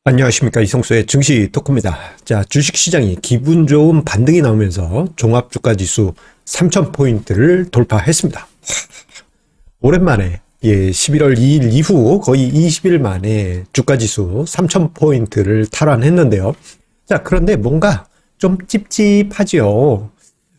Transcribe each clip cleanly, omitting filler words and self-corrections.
안녕하십니까, 이성수의 증시 토크입니다. 자, 주식시장이 기분 좋은 반등이 나오면서 종합주가지수 3000포인트를 돌파했습니다. 오랜만에 11월 2일 이후 거의 20일 만에 주가지수 3000포인트를 탈환했는데요. 자, 그런데 뭔가 좀 찝찝하지요.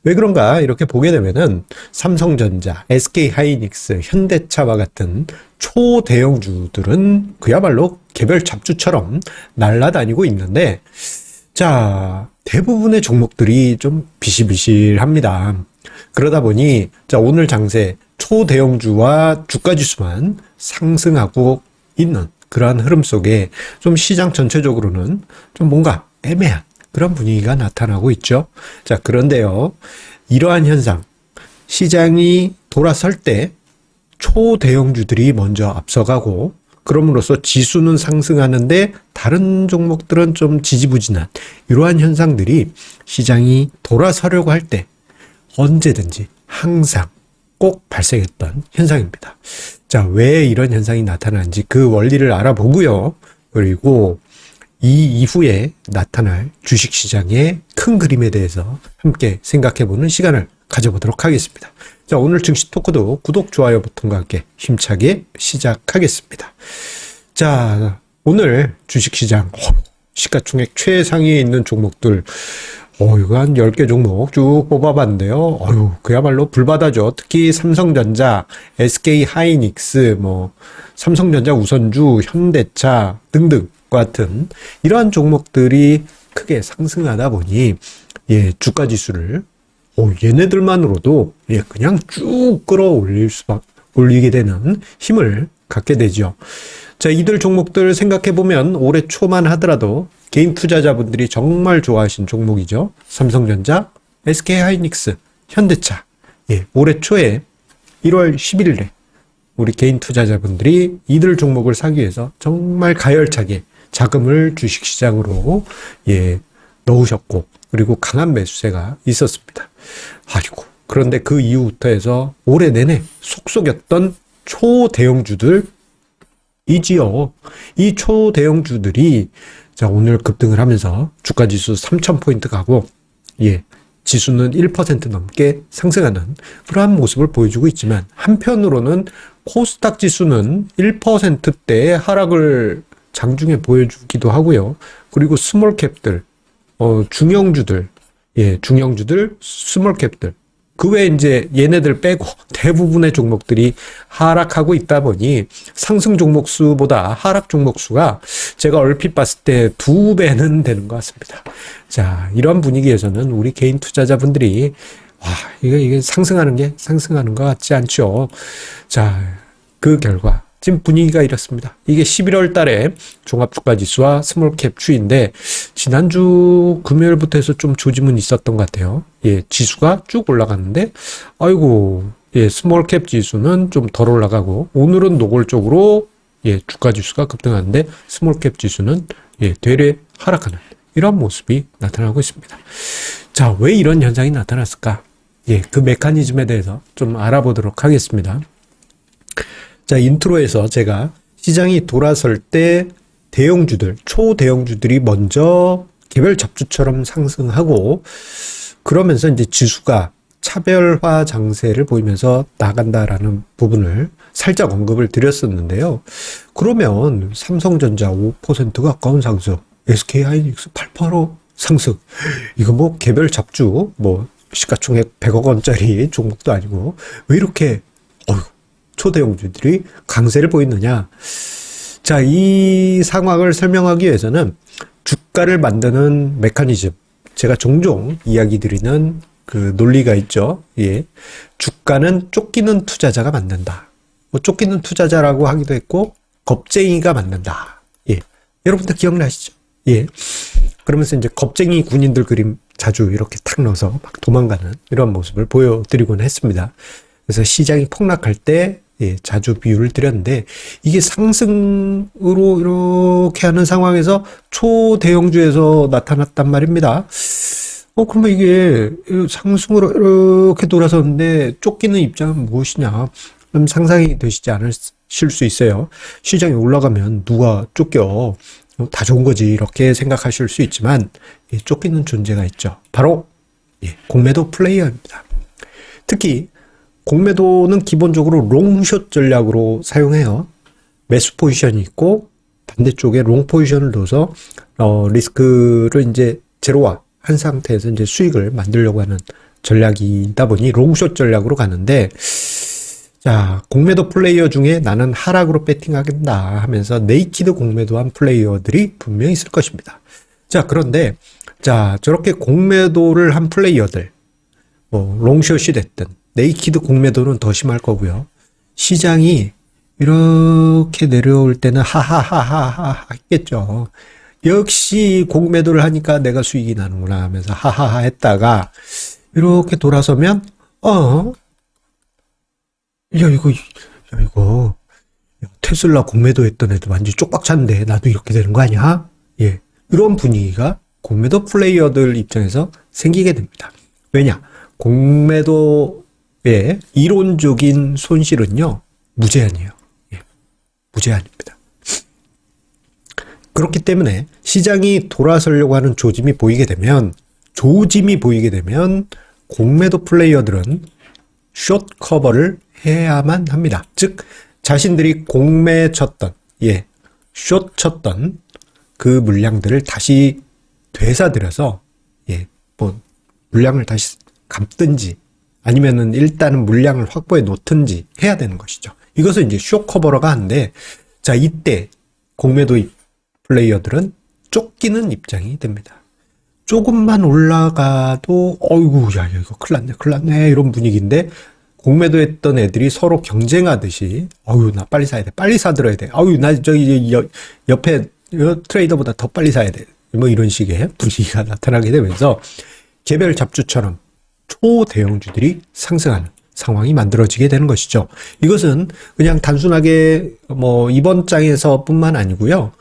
왜 그런가 이렇게 보게 되면은 삼성전자, SK하이닉스, 현대차와 같은 초대형주들은 그야말로 개별 잡주처럼 날아다니고 있는데, 자, 대부분의 종목들이 좀 비실비실합니다. 그러다 보니 자, 오늘 장세 초대형주와 주가지수만 상승하고 있는 그러한 흐름 속에 좀 시장 전체적으로는 좀 뭔가 애매한 그런 분위기가 나타나고 있죠. 자, 그런데요, 이러한 현상, 시장이 돌아설 때 초대형주들이 먼저 앞서가고, 그럼으로써 지수는 상승하는데 다른 종목들은 좀 지지부진한 이러한 현상들이 시장이 돌아서려고 할 때 언제든지 항상 꼭 발생했던 현상입니다. 자, 왜 이런 현상이 나타나는지 그 원리를 알아보고요. 그리고 이 이후에 나타날 주식시장의 큰 그림에 대해서 함께 생각해보는 시간을 가져보도록 하겠습니다. 자, 오늘 증시 토크도 구독, 좋아요 버튼과 함께 힘차게 시작하겠습니다. 자, 오늘 주식시장 시가총액 최상위에 있는 종목들 이거 한 10개 종목 쭉 뽑아봤는데요. 그야말로 불바다죠. 특히 삼성전자, SK하이닉스, 삼성전자 우선주, 현대차 등등 같은 이러한 종목들이 크게 상승하다 보니 주가 지수를 얘네들만으로도 그냥 쭉 올리게 되는 힘을 갖게 되죠. 자, 이들 종목들 생각해 보면 올해 초만 하더라도 개인 투자자분들이 정말 좋아하신 종목이죠. 삼성전자, SK하이닉스, 현대차. 올해 초에 1월 11일에 우리 개인 투자자분들이 이들 종목을 사기 위해서 정말 가열차게 자금을 주식시장으로 넣으셨고, 그리고 강한 매수세가 있었습니다. 그런데 그 이후부터 해서 올해 내내 속속였던 초대형주들이지요. 이 초대형주들이 자, 오늘 급등을 하면서 주가지수 3000포인트 가고 지수는 1% 넘게 상승하는 그러한 모습을 보여주고 있지만, 한편으로는 코스닥 지수는 1%대의 하락을 장중에 보여주기도 하고요. 그리고 스몰캡들, 중형주들, 스몰캡들, 그 외에 이제 얘네들 빼고 대부분의 종목들이 하락하고 있다 보니 상승 종목 수보다 하락 종목 수가 제가 얼핏 봤을 때 2배는 되는 것 같습니다. 자, 이런 분위기에서는 우리 개인 투자자분들이 이게 상승하는 것 같지 않죠. 자, 그 결과 지금 분위기가 이렇습니다. 이게 11월 달에 종합주가지수와 스몰캡 추인데, 지난주 금요일부터 해서 좀 조짐은 있었던 것 같아요. 지수가 쭉 올라갔는데, 스몰캡 지수는 좀 덜 올라가고, 오늘은 노골적으로, 주가지수가 급등하는데, 스몰캡 지수는, 되레 하락하는, 이런 모습이 나타나고 있습니다. 자, 왜 이런 현상이 나타났을까? 그 메커니즘에 대해서 좀 알아보도록 하겠습니다. 자, 인트로에서 제가 시장이 돌아설 때 초대형주들이 먼저 개별 잡주처럼 상승하고, 그러면서 이제 지수가 차별화 장세를 보이면서 나간다라는 부분을 살짝 언급을 드렸었는데요. 그러면 삼성전자 5% 가까운 상승, SK하이닉스 8% 상승, 이거 개별 잡주, 시가총액 100억 원짜리 종목도 아니고 왜 이렇게 초대형주들이 강세를 보이느냐. 자, 이 상황을 설명하기 위해서는 주가를 만드는 메커니즘, 제가 종종 이야기 드리는 그 논리가 있죠. 주가는 쫓기는 투자자가 만든다. 쫓기는 투자자라고 하기도 했고, 겁쟁이가 만든다. 여러분들 기억나시죠? 그러면서 이제 겁쟁이 군인들 그림 자주 이렇게 탁 넣어서 막 도망가는 이런 모습을 보여드리곤 했습니다. 그래서 시장이 폭락할 때 자주 비유를 드렸는데, 이게 상승으로 이렇게 하는 상황에서 초대형주에서 나타났단 말입니다. 그러면 이게 상승으로 이렇게 돌아섰는데 쫓기는 입장은 무엇이냐? 그럼 상상이 되시지 않으실 수 있어요. 시장이 올라가면 누가 쫓겨? 다 좋은 거지 이렇게 생각하실 수 있지만 쫓기는 존재가 있죠. 바로 공매도 플레이어입니다. 특히 공매도는 기본적으로 롱숏 전략으로 사용해요. 매수 포지션이 있고 반대쪽에 롱 포지션을 둬서 리스크를 이제 제로화 한 상태에서 이제 수익을 만들려고 하는 전략이다 보니 롱숏 전략으로 가는데, 자, 공매도 플레이어 중에 나는 하락으로 배팅하겠다 하면서 네이키드 공매도한 플레이어들이 분명히 있을 것입니다. 자, 그런데 자, 저렇게 공매도를 한 플레이어들, 뭐 롱숏이 됐든 네이키드 공매도는 더 심할 거고요. 시장이 이렇게 내려올 때는 하하하하하 했겠죠. 역시 공매도를 하니까 내가 수익이 나는구나 하면서 하하하 했다가 이렇게 돌아서면 이거 테슬라 공매도 했던 애들 완전 쪽박 찼는데 나도 이렇게 되는 거 아니야? 예. 이런 분위기가 공매도 플레이어들 입장에서 생기게 됩니다. 왜냐? 공매도의 이론적인 손실은요, 무제한이에요. 예. 무제한입니다. 그렇기 때문에 시장이 돌아서려고 하는 조짐이 보이게 되면 공매도 플레이어들은 숏 커버를 해야만 합니다. 즉 자신들이 공매 쳤던 숏 쳤던 그 물량들을 다시 되사들여서 뭐 물량을 다시 갚든지 아니면은 일단은 물량을 확보해 놓든지 해야 되는 것이죠. 이것을 이제 숏 커버러가 하는데, 자, 이때 공매도 플레이어들은 쫓기는 입장이 됩니다. 조금만 올라가도 어이구 야 이거 큰일 났네 이런 분위기인데, 공매도 했던 애들이 서로 경쟁하듯이 어유 나 빨리 사야 돼, 빨리 사들어야 돼, 어유 나 저기 옆에 트레이더보다 더 빨리 사야 돼, 뭐 이런 식의 분위기가 나타나게 되면서 개별 잡주처럼 초대형주들이 상승하는 상황이 만들어지게 되는 것이죠. 이것은 그냥 단순하게 뭐 이번 장에서 뿐만 아니고요,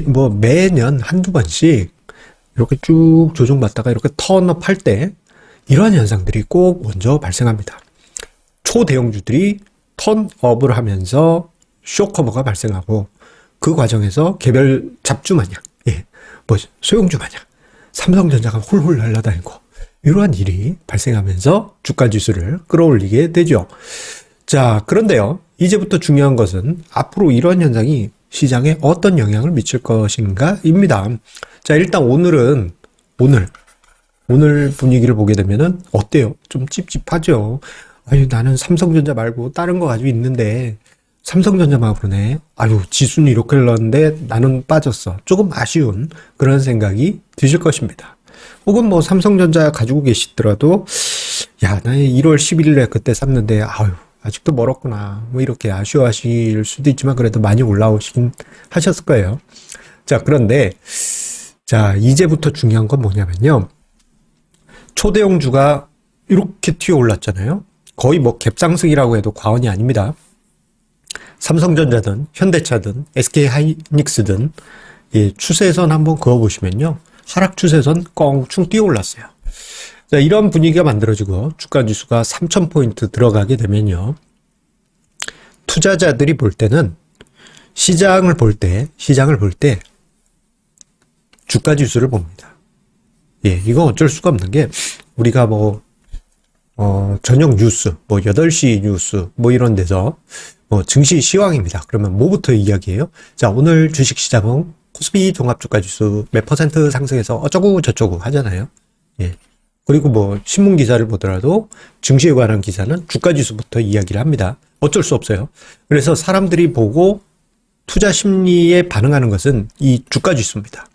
뭐 매년 한두 번씩 이렇게 쭉 조정받다가 이렇게 턴업 할 때 이러한 현상들이 꼭 먼저 발생합니다. 초대형주들이 턴업을 하면서 숏커버가 발생하고, 그 과정에서 개별 잡주 마냥, 뭐 소형주 마냥 삼성전자가 훌훌 날아다니고 이러한 일이 발생하면서 주가 지수를 끌어올리게 되죠. 자, 그런데요, 이제부터 중요한 것은 앞으로 이런 현상이 시장에 어떤 영향을 미칠 것인가입니다. 자, 일단 오늘 분위기를 보게 되면은 어때요? 좀 찝찝하죠? 아유, 나는 삼성전자 말고 다른 거 가지고 있는데 삼성전자만 그러네. 아유, 지수는 이렇게 흘렀는데 나는 빠졌어. 조금 아쉬운 그런 생각이 드실 것입니다. 혹은 뭐 삼성전자 가지고 계시더라도 야, 나 1월 11일에 그때 샀는데 아유, 아직도 멀었구나, 뭐 이렇게 아쉬워하실 수도 있지만 그래도 많이 올라오시긴 하셨을 거예요. 자, 그런데 자, 이제부터 중요한 건 뭐냐면요, 초대형주가 이렇게 튀어 올랐잖아요. 거의 뭐 갭상승이라고 해도 과언이 아닙니다. 삼성전자든 현대차든 SK하이닉스든 추세선 한번 그어보시면요, 하락 추세선 껑충 뛰어 올랐어요. 자, 이런 분위기가 만들어지고 주가 지수가 3,000포인트 들어가게 되면요, 투자자들이 볼 때는 시장을 볼 때 주가 지수를 봅니다. 이건 어쩔 수가 없는 게, 우리가 뭐 저녁 뉴스, 뭐 8시 뉴스 뭐 이런 데서 뭐 증시 시황입니다. 그러면 뭐부터 이야기해요? 자, 오늘 주식 시장은 코스피 종합주가지수 몇 퍼센트 상승해서 어쩌고 저쩌고 하잖아요. 그리고 뭐 신문 기사를 보더라도 증시에 관한 기사는 주가지수부터 이야기를 합니다. 어쩔 수 없어요. 그래서 사람들이 보고 투자 심리에 반응하는 것은 이 주가지수입니다.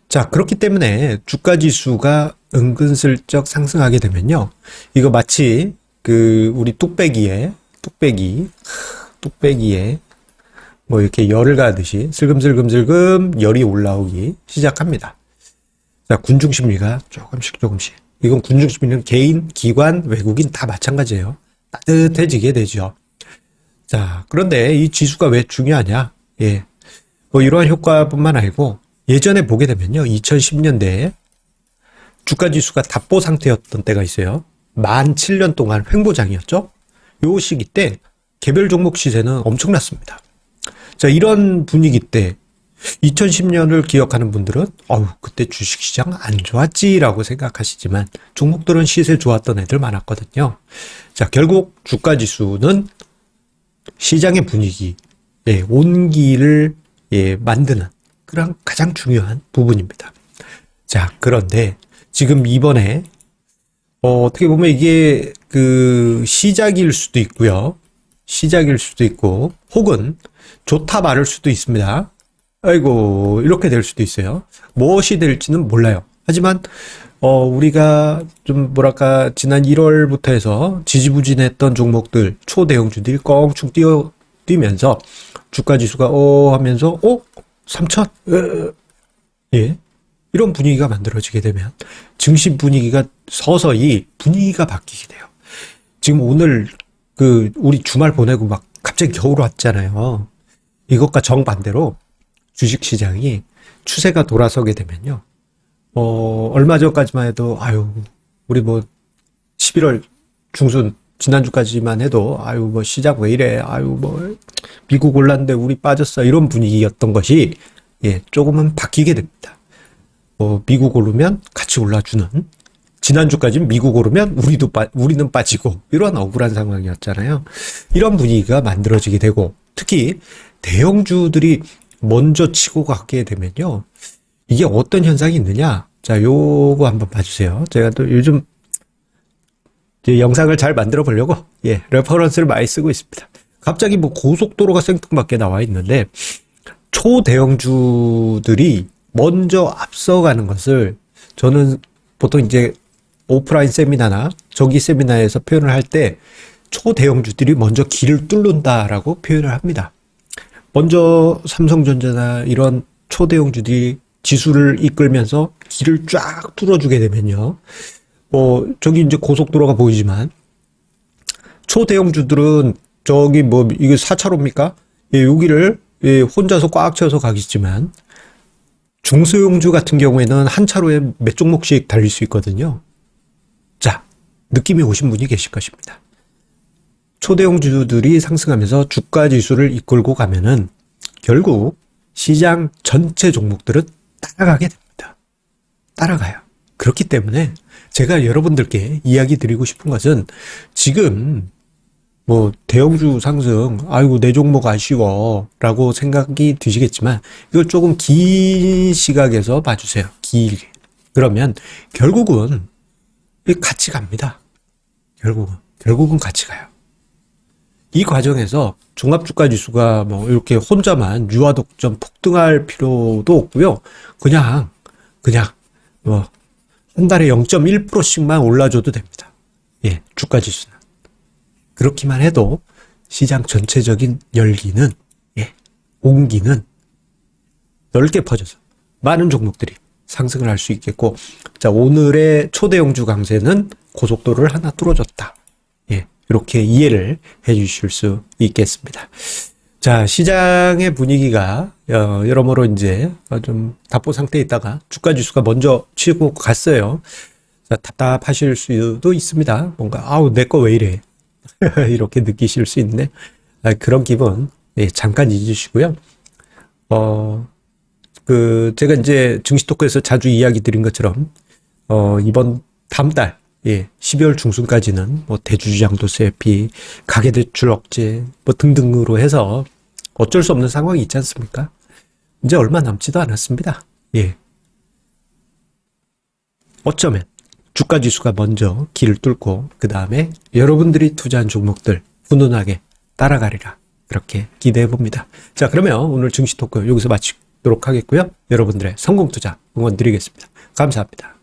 자, 그렇기 때문에 주가지수가 은근슬쩍 상승하게 되면요, 이거 마치 그 우리 뚝배기에 뭐 이렇게 열을 가듯이 슬금슬금 열이 올라오기 시작합니다. 자, 군중심리가 조금씩. 이건 군중심리는 개인, 기관, 외국인 다 마찬가지예요. 따뜻해지게 되죠. 자, 그런데 이 지수가 왜 중요하냐? 뭐 이러한 효과뿐만 아니고, 예전에 보게 되면요, 2010년대에 주가 지수가 답보 상태였던 때가 있어요. 만 7년 동안 횡보장이었죠. 요 시기 때 개별 종목 시세는 엄청났습니다. 자, 이런 분위기 때 2010년을 기억하는 분들은 그때 주식시장 안 좋았지라고 생각하시지만 종목들은 시세 좋았던 애들 많았거든요. 자, 결국 주가지수는 시장의 분위기, 온기를 만드는 그런 가장 중요한 부분입니다. 자, 그런데 지금 이번에 어떻게 보면 이게 그 시작일 수도 있고요. 시작일 수도 있고 혹은 좋다 말할 수도 있습니다. 아이고, 이렇게 될 수도 있어요. 무엇이 될지는 몰라요. 하지만 우리가 좀 뭐랄까 지난 1월부터 해서 지지부진했던 종목들 초대형주들이 껑충 뛰면서 주가지수가 하면서 3천 이런 분위기가 만들어지게 되면 증시 분위기가 서서히 분위기가 바뀌게 돼요. 지금 오늘 우리 주말 보내고 막 갑자기 겨울 왔잖아요. 이것과 정반대로 주식시장이 추세가 돌아서게 되면요. 얼마 전까지만 해도 우리 11월 중순 지난주까지만 해도 시작 왜 이래, 미국 올랐는데 우리 빠졌어, 이런 분위기였던 것이 조금은 바뀌게 됩니다. 미국 오르면 같이 올라주는, 지난주까지는 미국 오르면 우리는 빠지고, 이런 억울한 상황이었잖아요. 이런 분위기가 만들어지게 되고, 특히 대형주들이 먼저 치고 가게 되면요, 이게 어떤 현상이 있느냐? 자, 요거 한번 봐주세요. 제가 또 요즘 영상을 잘 만들어 보려고 레퍼런스를 많이 쓰고 있습니다. 갑자기 고속도로가 생뚱맞게 나와 있는데 초대형주들이 먼저 앞서가는 것을 저는 보통 이제 오프라인 세미나나 정기 세미나에서 표현을 할 때 초대형주들이 먼저 길을 뚫는다라고 표현을 합니다. 먼저 삼성전자나 이런 초대형주들이 지수를 이끌면서 길을 쫙 뚫어주게 되면요. 저기 이제 고속도로가 보이지만, 초대형주들은 저기 이게 4차로입니까? 여기를 혼자서 꽉 채워서 가겠지만, 중소형주 같은 경우에는 한 차로에 몇 종목씩 달릴 수 있거든요. 자, 느낌이 오신 분이 계실 것입니다. 초대형주들이 상승하면서 주가 지수를 이끌고 가면은 결국 시장 전체 종목들은 따라가게 됩니다. 따라가요. 그렇기 때문에 제가 여러분들께 이야기 드리고 싶은 것은 지금 대형주 상승, 내 종목 아쉬워 라고 생각이 드시겠지만 이걸 조금 긴 시각에서 봐주세요. 길게. 그러면 결국은 같이 갑니다. 결국은 같이 가요. 이 과정에서 종합주가지수가 이렇게 혼자만 유아독점 폭등할 필요도 없고요. 그냥 한 달에 0.1%씩만 올라줘도 됩니다. 주가지수는. 그렇기만 해도 시장 전체적인 열기는, 온기는 넓게 퍼져서 많은 종목들이 상승을 할 수 있겠고, 자, 오늘의 초대형주 강세는 고속도로를 하나 뚫어줬다. 이렇게 이해를 해 주실 수 있겠습니다. 자, 시장의 분위기가 여러모로 이제 좀 답보 상태에 있다가 주가 지수가 먼저 치고 갔어요. 자, 답답하실 수도 있습니다. 뭔가 내 거 왜 이래 이렇게 느끼실 수 있는데 그런 기분 잠깐 잊으시고요. 제가 이제 증시 토크에서 자주 이야기 드린 것처럼 이번 다음 달 12월 중순까지는 대주주장도세, 가계대출 억제 등등으로 해서 어쩔 수 없는 상황이 있지 않습니까? 이제 얼마 남지도 않았습니다. 어쩌면 주가지수가 먼저 길을 뚫고 그 다음에 여러분들이 투자한 종목들 훈훈하게 따라가리라, 그렇게 기대해 봅니다. 자, 그러면 오늘 증시 토크 여기서 마치도록 하겠고요. 여러분들의 성공 투자 응원 드리겠습니다. 감사합니다.